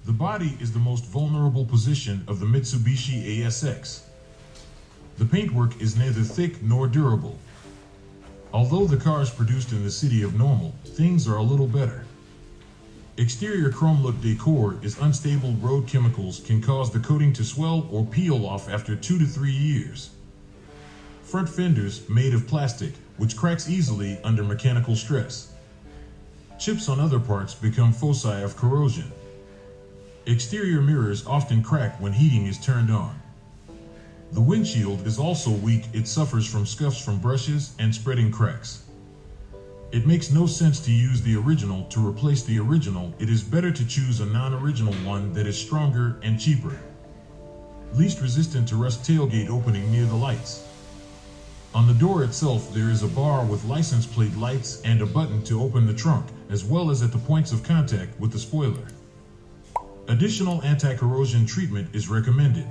The body is the most vulnerable position of the Mitsubishi ASX. The paintwork is neither thick nor durable. Although the car is produced in the city of Normal, things are a little better. Exterior chrome look decor is unstable. Road chemicals can cause the coating to swell or peel off after 2 to 3 years. Front fenders made of plastic, which cracks easily under mechanical stress. Chips on other parts become foci of corrosion. Exterior mirrors often crack when heating is turned on. The windshield is also weak. It suffers from scuffs from brushes and spreading cracks. It makes no sense to use the original to replace the original. It is better to choose a non-original one that is stronger and cheaper. Least resistant to rust. Tailgate opening near the lights. On the door itself there is a bar with license plate lights and a button to open the trunk, as well as at the points of contact with the spoiler. Additional anti-corrosion treatment is recommended.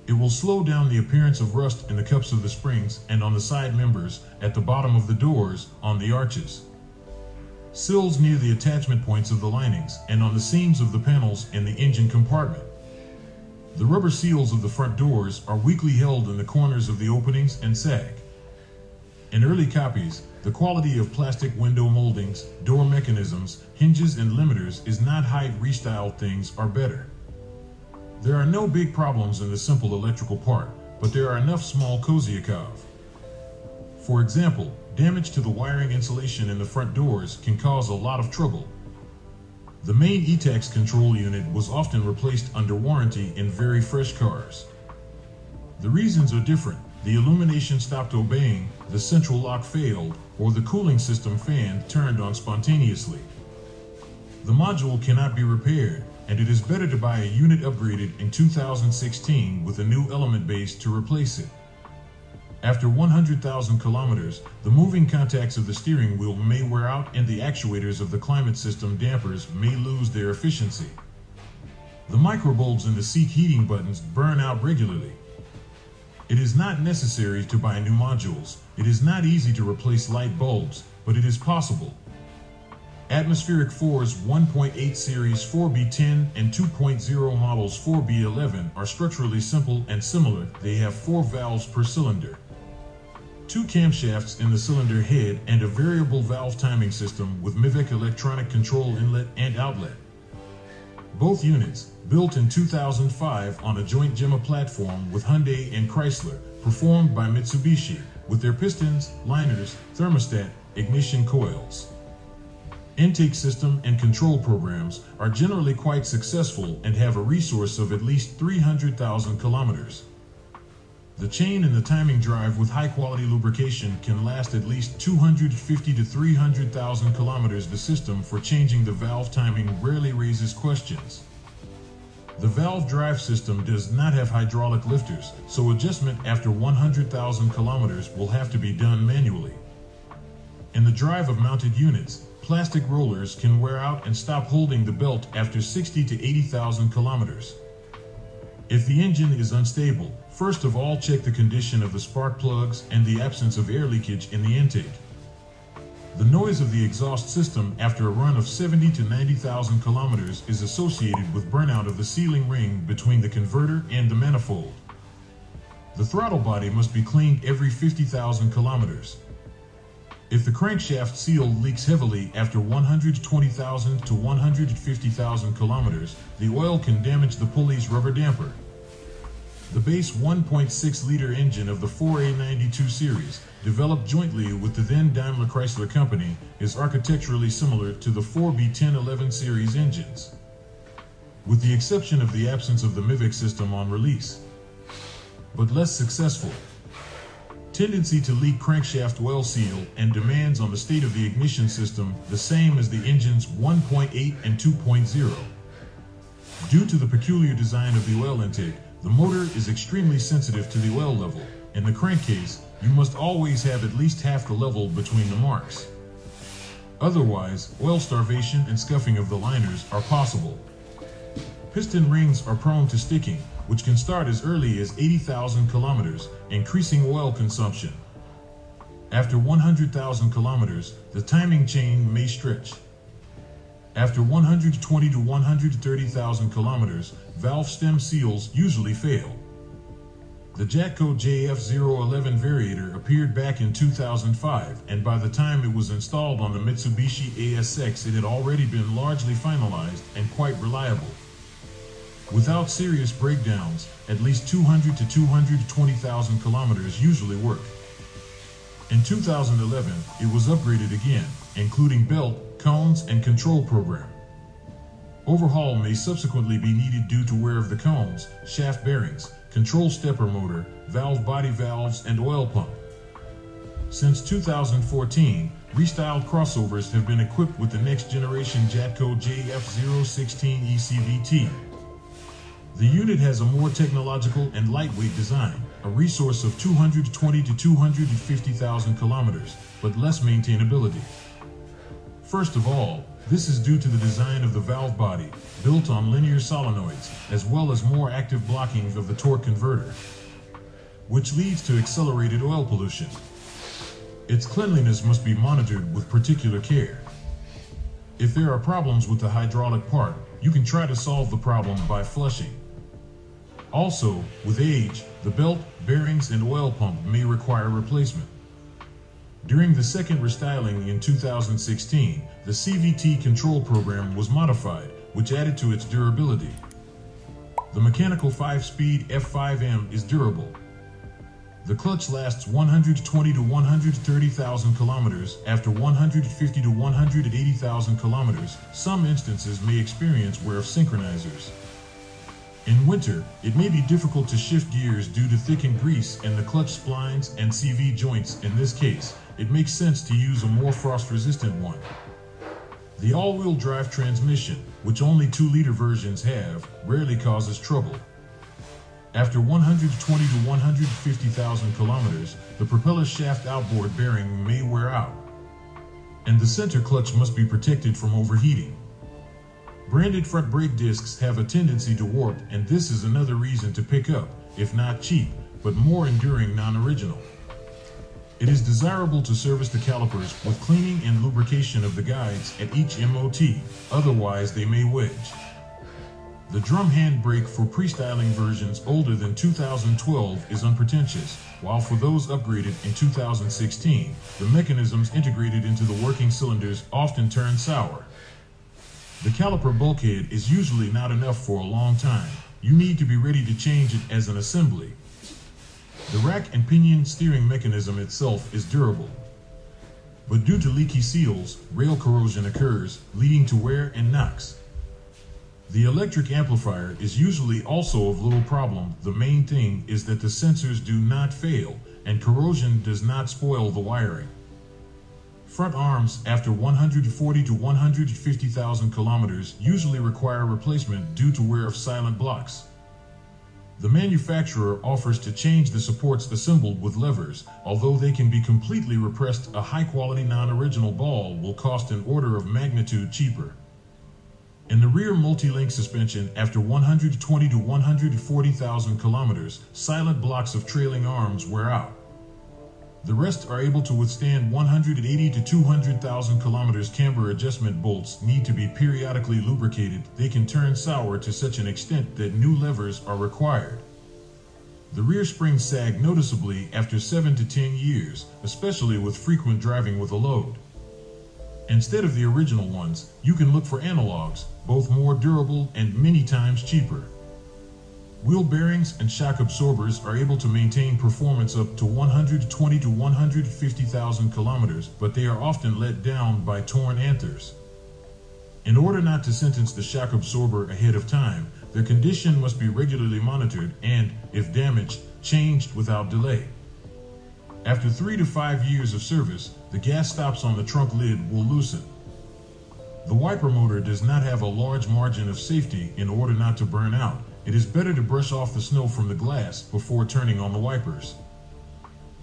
It will slow down the appearance of rust in the cups of the springs and on the side members, at the bottom of the doors, on the arches. Sills near the attachment points of the linings and on the seams of the panels in the engine compartment. The rubber seals of the front doors are weakly held in the corners of the openings and sag. In early copies, the quality of plastic window moldings, door mechanisms, hinges and limiters is not high. Restyled things are better. There are no big problems in the simple electrical part, but there are enough small Koziakov. For example, damage to the wiring insulation in the front doors can cause a lot of trouble. The main e-tax control unit was often replaced under warranty in very fresh cars. The reasons are different. The illumination stopped obeying, the central lock failed, or the cooling system fan turned on spontaneously. The module cannot be repaired, and it is better to buy a unit upgraded in 2016 with a new element base to replace it. After 100,000 kilometers, the moving contacts of the steering wheel may wear out and the actuators of the climate system dampers may lose their efficiency. The microbulbs in the seat heating buttons burn out regularly. It is not necessary to buy new modules. It is not easy to replace light bulbs, but it is possible. Atmospheric 4's 1.8 series 4B10 and 2.0 models 4B11 are structurally simple and similar. They have 4 valves per cylinder, 2 camshafts in the cylinder head, and a variable valve timing system with MIVEC electronic control inlet and outlet. Both units, built in 2005 on a joint Gemma platform with Hyundai and Chrysler, performed by Mitsubishi, with their pistons, liners, thermostat, ignition coils. Intake system and control programs are generally quite successful and have a resource of at least 300,000 kilometers. The chain and the timing drive with high-quality lubrication can last at least 250 to 300,000 kilometers. The system for changing the valve timing rarely raises questions. The valve drive system does not have hydraulic lifters, so adjustment after 100,000 kilometers will have to be done manually. In the drive of mounted units, plastic rollers can wear out and stop holding the belt after 60 to 80,000 kilometers. If the engine is unstable, first of all check the condition of the spark plugs and the absence of air leakage in the intake. The noise of the exhaust system after a run of 70 to 90,000 kilometers is associated with burnout of the sealing ring between the converter and the manifold. The throttle body must be cleaned every 50,000 kilometers. If the crankshaft seal leaks heavily after 120,000 to 150,000 kilometers, the oil can damage the pulley's rubber damper. The base 1.6-liter engine of the 4A92 series, developed jointly with the then Daimler Chrysler company, is architecturally similar to the 4B1011 series engines, with the exception of the absence of the MIVEC system on release, but less successful. Tendency to leak crankshaft oil seal and demands on the state of the ignition system the same as the engines 1.8 and 2.0. Due to the peculiar design of the oil intake, the motor is extremely sensitive to the oil level. In the crankcase, you must always have at least half the level between the marks. Otherwise, oil starvation and scuffing of the liners are possible. Piston rings are prone to sticking, which can start as early as 80,000 kilometers, increasing oil consumption. After 100,000 kilometers, the timing chain may stretch. After 120 to 130,000 kilometers, valve stem seals usually fail. The Jatco JF011 variator appeared back in 2005, and by the time it was installed on the Mitsubishi ASX, it had already been largely finalized and quite reliable. Without serious breakdowns, at least 200 to 220,000 kilometers usually work. In 2011, it was upgraded again, including belt, cones, and control program. Overhaul may subsequently be needed due to wear of the cones, shaft bearings, control stepper motor, valve body valves, and oil pump. Since 2014, restyled crossovers have been equipped with the next generation Jatco JF016 ECVT. The unit has a more technological and lightweight design, a resource of 220 to 250,000 kilometers, but less maintainability. First of all, this is due to the design of the valve body, built on linear solenoids, as well as more active blocking of the torque converter, which leads to accelerated oil pollution. Its cleanliness must be monitored with particular care. If there are problems with the hydraulic part, you can try to solve the problem by flushing. Also, with age, the belt, bearings, and oil pump may require replacement. During the second restyling in 2016, the CVT control program was modified, which added to its durability. The mechanical 5-speed F5M is durable. The clutch lasts 120 to 130,000 kilometers after 150 to 180,000 kilometers. Some instances may experience wear of synchronizers. In winter, it may be difficult to shift gears due to thickened grease and the clutch splines and CV joints. In this case, it makes sense to use a more frost-resistant one. The all-wheel drive transmission, which only 2-liter versions have, rarely causes trouble. After 120 to 150,000 kilometers, the propeller shaft outboard bearing may wear out, and the center clutch must be protected from overheating. Branded front brake discs have a tendency to warp, and this is another reason to pick up, if not cheap, but more enduring non-original. It is desirable to service the calipers with cleaning and lubrication of the guides at each MOT, otherwise they may wedge. The drum handbrake for pre-styling versions older than 2012 is unpretentious, while for those upgraded in 2016, the mechanisms integrated into the working cylinders often turn sour. The caliper bulkhead is usually not enough for a long time. You need to be ready to change it as an assembly. The rack and pinion steering mechanism itself is durable, but due to leaky seals, rail corrosion occurs, leading to wear and knocks. The electric amplifier is usually also of little problem. The main thing is that the sensors do not fail and corrosion does not spoil the wiring. Front arms after 140 to 150,000 kilometers usually require replacement due to wear of silent blocks. The manufacturer offers to change the supports assembled with levers, although they can be completely repressed. A high-quality non-original ball will cost an order of magnitude cheaper. In the rear multi-link suspension after 120 to 140,000 kilometers, silent blocks of trailing arms wear out. The rest are able to withstand 180 to 200,000 kilometers. Camber adjustment bolts need to be periodically lubricated. They can turn sour to such an extent that new levers are required. The rear springs sag noticeably after 7 to 10 years, especially with frequent driving with a load. Instead of the original ones, you can look for analogs, both more durable and many times cheaper. Wheel bearings and shock absorbers are able to maintain performance up to 120 to 150,000 kilometers, but they are often let down by torn anthers. In order not to sentence the shock absorber ahead of time, their condition must be regularly monitored and, if damaged, changed without delay. After 3 to 5 years of service, the gas stops on the trunk lid will loosen. The wiper motor does not have a large margin of safety. In order not to burn out, it is better to brush off the snow from the glass before turning on the wipers.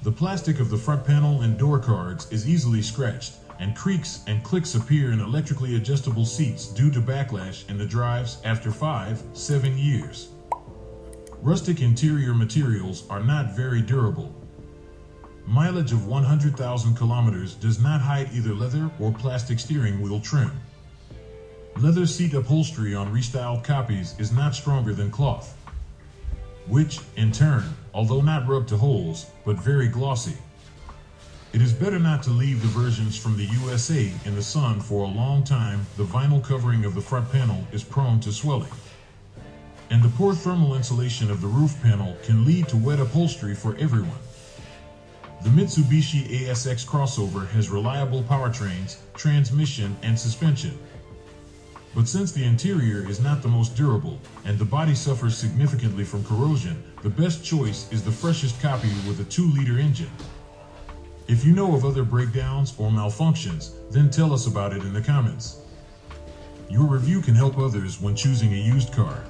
The plastic of the front panel and door cards is easily scratched, and creaks and clicks appear in electrically adjustable seats due to backlash in the drives after 5-7 years. Rustic interior materials are not very durable. Mileage of 100,000 kilometers does not hide either leather or plastic steering wheel trim. Leather seat upholstery on restyled copies is not stronger than cloth, which, in turn, although not rubbed to holes, but very glossy. It is better not to leave the versions from the USA in the sun for a long time. The vinyl covering of the front panel is prone to swelling, and the poor thermal insulation of the roof panel can lead to wet upholstery for everyone. The Mitsubishi ASX crossover has reliable powertrains, transmission, and suspension. But since the interior is not the most durable, and the body suffers significantly from corrosion, the best choice is the freshest copy with a 2-liter engine. If you know of other breakdowns or malfunctions, then tell us about it in the comments. Your review can help others when choosing a used car.